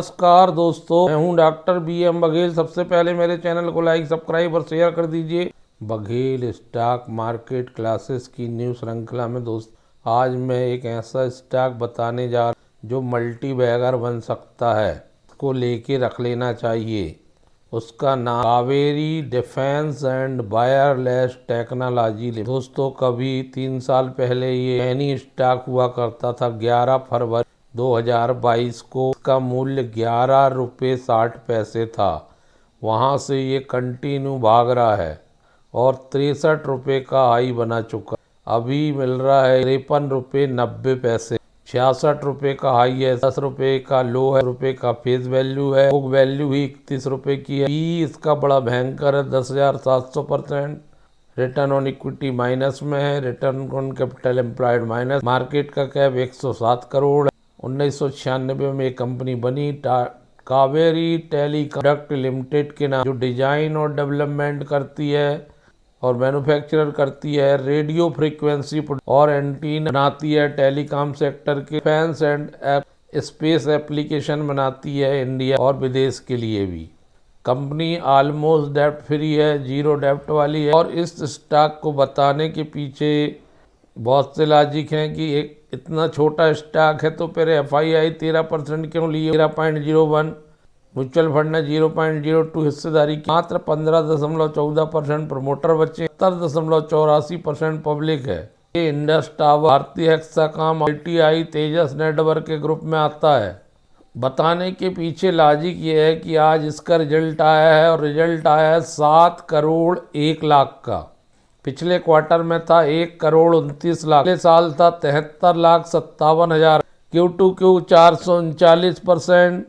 नमस्कार दोस्तों, मैं हूं डॉक्टर BM बघेल। सबसे पहले मेरे चैनल को लाइक, सब्सक्राइब और शेयर कर दीजिए। बघेल स्टॉक मार्केट क्लासेस की न्यू श्रृंखला में दोस्त आज मैं एक ऐसा स्टॉक बताने जा रहा हूं जो मल्टी बैगर बन सकता है, को लेके रख लेना चाहिए। उसका नाम Kaveri defence and wireless technology. दोस्तों, कभी 3 साल पहले ये पैनी स्टॉक हुआ करता था। 11 फरवरी 2022 को इसका मूल्य 11 रुपये 60 पैसे था। वहाँ से ये कंटिन्यू भाग रहा है और 63 रुपये का हाई बना चुका। अभी मिल रहा है 53 रुपये 90 पैसे। 66 रुपये का हाई है, 10 रुपये का लो है, रुपये का फेस वैल्यू है। बुक वैल्यू ही 31 रुपये की है। पी इसका बड़ा भयंकर है, 10,700%। रिटर्न ऑन इक्विटी माइनस में है, return on capital employed minus. Market का कैप 107 करोड़ है। 1996 में एक कंपनी बनी कावेरी टेलीकंडक्ट लिमिटेड के नाम, जो डिजाइन और डेवलपमेंट करती है और मैन्युफैक्चरर करती है, रेडियो फ्रीक्वेंसी और एंटीना बनाती है, टेलीकॉम सेक्टर के डिफेंस एंड स्पेस एप्लीकेशन बनाती है इंडिया और विदेश के लिए भी। कंपनी ऑलमोस्ट डेब्ट फ्री है, जीरो डेब्ट वाली है। और इस स्टॉक को बताने के पीछे बहुत से लॉजिक हैं कि एक इतना छोटा स्टॉक है तो फिर FII 13% क्यों लिए। 13.01 म्यूचुअल फंड ने 0.02 हिस्सेदारी की। मात्र 15.14% प्रमोटर बचे, 70.84% पब्लिक है। ये इंडस टावर, भारतीय हेक्साकॉम, ITI, तेजस नेटवर्क के ग्रुप में आता है। बताने के पीछे लॉजिक ये है कि आज इसका रिजल्ट आया है और रिजल्ट आया है 7 करोड़ 1 लाख का। पिछले क्वार्टर में था 1 करोड़ 29 लाख। पिछले साल था 73,57,000। Q2Q 439%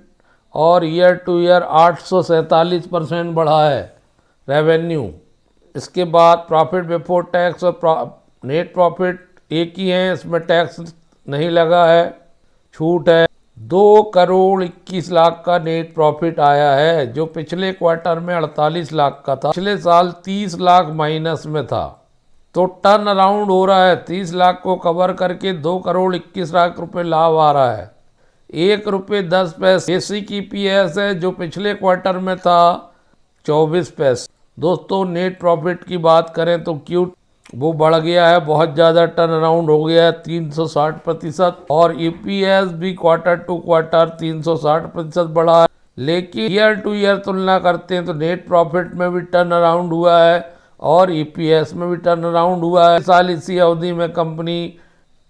और ईयर टू ईयर 847% बढ़ा है रेवेन्यू। इसके बाद प्रॉफिट बिफोर टैक्स और नेट प्रॉफिट एक ही हैं, इसमें टैक्स नहीं लगा है, छूट है। 2 करोड़ 21 लाख का नेट प्रॉफिट आया है, जो पिछले क्वार्टर में 48 लाख का था। पिछले साल 30 लाख माइनस में था। तो टर्न अराउंड हो रहा है। 30 लाख को कवर करके 2 करोड़ 21 लाख रुपए लाभ आ रहा है। 1 रुपये 10 पैसे बेसिक EPS है, जो पिछले क्वार्टर में था 24 पैसे। दोस्तों, नेट प्रॉफिट की बात करें तो वो बढ़ गया है, बहुत ज़्यादा टर्न अराउंड हो गया है, 360%। और EPS भी क्वार्टर टू क्वार्टर 360% बढ़ा है। लेकिन ईयर टू ईयर तुलना करते हैं तो नेट प्रॉफिट में भी टर्न अराउंड हुआ है और EPS में भी टर्न अराउंड हुआ है। साल इसी अवधि में कंपनी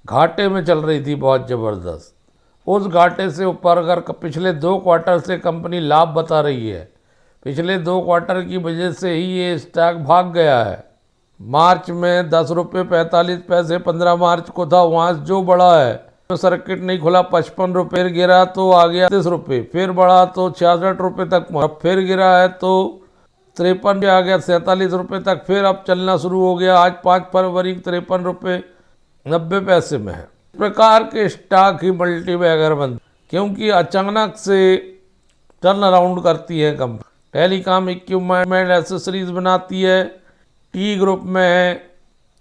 घाटे में चल रही थी बहुत ज़बरदस्त। उस घाटे से ऊपर अगर पिछले 2 क्वार्टर से कंपनी लाभ बता रही है, पिछले 2 क्वार्टर की वजह से ही ये स्टॉक भाग गया है। मार्च में 10 रुपये 45 पैसे 15 मार्च को था, वहाँ जो बढ़ा है तो सर्किट नहीं खुला, 55 रुपये गिरा तो आ गया 30 रुपये, फिर बढ़ा तो 66 रुपये तक, अब फिर गिरा है तो 53 आ गया 47 रुपये तक, फिर अब चलना शुरू हो गया। आज 5 फरवरी 53 रुपये 90 पैसे में है। इस प्रकार के स्टॉक ही मल्टी बैगर बन, क्योंकि अचानक से टर्न अराउंड करती है कंपनी। टेलीकॉम इक्विपमेंट एसेसरीज बनाती है, टी ग्रुप में है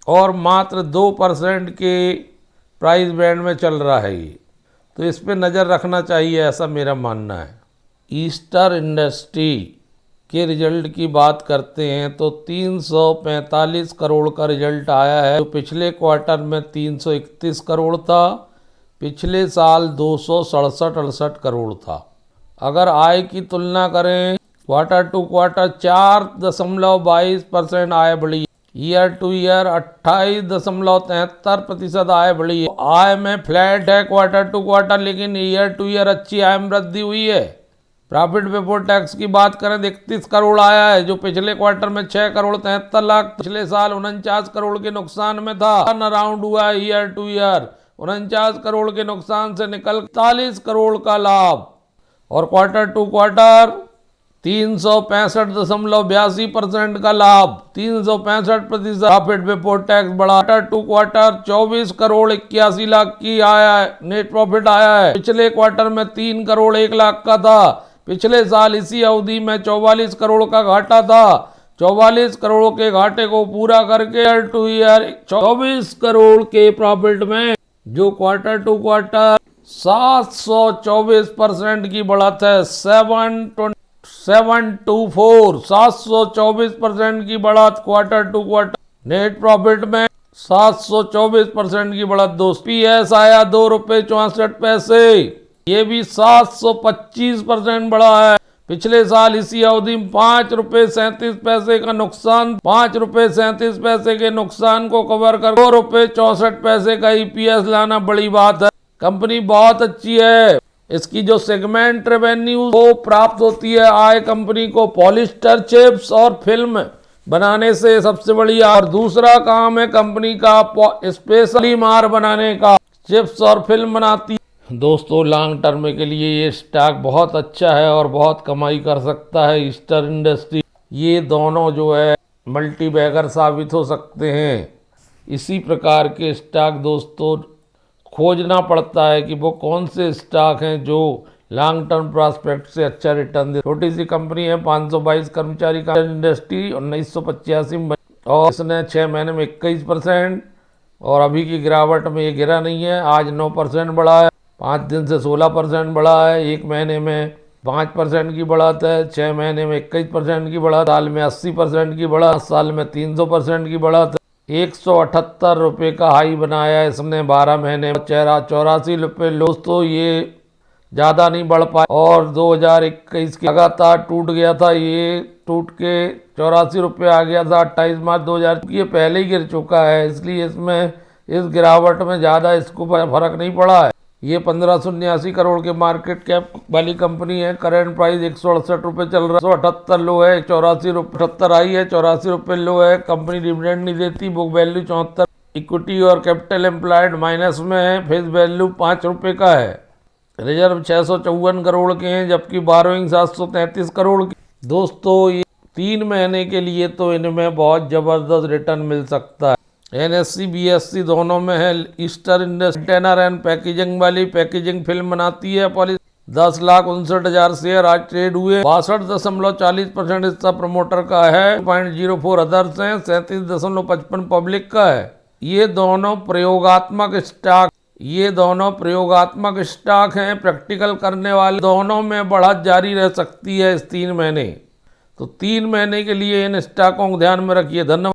और मात्र 2% के प्राइस बैंड में चल रहा है ये। तो इस पे नज़र रखना चाहिए, ऐसा मेरा मानना है। ईस्टर इंडस्ट्री के रिजल्ट की बात करते हैं तो 345 करोड़ का रिजल्ट आया है, जो पिछले क्वार्टर में 331 करोड़ था। पिछले साल 267-68 करोड़ था। अगर आय की तुलना करें क्वार्टर टू क्वार्टर 4.22% आय बढ़ी, ईयर टू ईयर 28.73% आय बढ़ी है। आय में फ्लैट है क्वार्टर टू क्वार्टर, लेकिन ईयर टू ईयर अच्छी आय में वृद्धि हुई है। प्रॉफिट बिफोर टैक्स की बात करें तो 31 करोड़ आया है, जो पिछले क्वार्टर में 6 करोड़ 73 लाख, पिछले साल 49 करोड़ के नुकसान में था। टर्न अराउंड हुआ है ईयर टू ईयर, 49 करोड़ के नुकसान से निकल 41 करोड़ का लाभ। और क्वार्टर टू क्वार्टर 365.82% का लाभ, 365% प्रॉफिट बिफोर टैक्स बढ़ा। Quarter to quarter 24 crore 81 lakh की आया है, नेट प्रॉफिट आया है। पिछले क्वार्टर में 3 करोड़ 1 लाख का था। पिछले साल इसी अवधि में 44 करोड़ का घाटा था। 44 करोड़ के घाटे को पूरा करके ईयर टू ईयर 24 करोड़ के प्रॉफिट में, जो क्वार्टर टू क्वार्टर 724% की बढ़त है। 724 724% की बढ़त quarter to quarter. Net profit में 724% की बढ़त दोस्त। पीएस आया ₹2.64, ये भी 725% बढ़ा है। पिछले साल इसी अवधि में ₹5.37 का नुकसान, ₹5.37 के नुकसान को कवर कर ₹2.64 का ईपीएस लाना बड़ी बात है। कंपनी बहुत अच्छी है। इसकी जो सेगमेंट रेवेन्यू वो प्राप्त होती है आय कंपनी को पॉलिस्टर चिप्स और फिल्म बनाने से सबसे बड़ी। और दूसरा काम है कंपनी का स्पेशली मार बनाने का, चिप्स और फिल्म बनाती है। दोस्तों लॉन्ग टर्म के लिए ये स्टॉक बहुत अच्छा है और बहुत कमाई कर सकता है। ईस्टर इंडस्ट्री, ये दोनों जो है मल्टी बैगर साबित हो सकते हैं। इसी प्रकार के स्टॉक दोस्तों खोजना पड़ता है कि वो कौन से स्टॉक हैं जो लॉन्ग टर्म प्रॉस्पेक्ट से अच्छा रिटर्न दे। छोटी सी कंपनी है, 522 कर्मचारी का इंडस्ट्री 1985 में, और इसने 6 महीने में 21%, और अभी की गिरावट में ये गिरा नहीं है। आज 9% बढ़ा है, 5 दिन से 16% बढ़ा है, 1 महीने में 5% की बढ़त है, 6 महीने में 21% की बढ़त, साल में 80% की बढ़त, साल में 300% की बढ़त। ₹178 का हाई बनाया इसने 12 महीने में, ₹84 दोस्तों ये ज़्यादा नहीं बढ़ पाया, और 2021 के लगातार टूट गया था, ये टूट के ₹84 आ गया था 28 मार्च 2000। ये पहले ही गिर चुका है, इसलिए इसमें इस गिरावट में ज़्यादा इसको फर्क नहीं पड़ा है। ये 1579 करोड़ के मार्केट कैप वाली कंपनी है। करंट प्राइस ₹168 चल रहा है, 178 लो है, ₹84 हाई है, ₹84 लो है। कंपनी डिविडेंड नहीं देती। बुक वैल्यू 74, इक्विटी और कैपिटल एम्प्लॉयड माइनस में है। फेस वैल्यू ₹5 का है। रिजर्व 654 करोड़ के हैं, जबकि बारोइंग 733 करोड़ की। दोस्तों ये 3 महीने के लिए तो इनमें बहुत ज़बरदस्त रिटर्न मिल सकता है। एनएससी बीएससी दोनों में है। Easter industry container and packaging वाली पैकेजिंग फिल्म बनाती है। पॉलिसी 10,59,000 शेयर आज ट्रेड हुए। 62.40% हिस्सा प्रमोटर का है, 0.04 अदर्स हैं, 37.55 पब्लिक का है। ये दोनों प्रयोगात्मक स्टॉक हैं। प्रैक्टिकल करने वाले दोनों में बढ़त जारी रह सकती है इस 3 महीने। तो 3 महीने के लिए इन स्टॉकों को ध्यान में रखिए। धन्यवाद।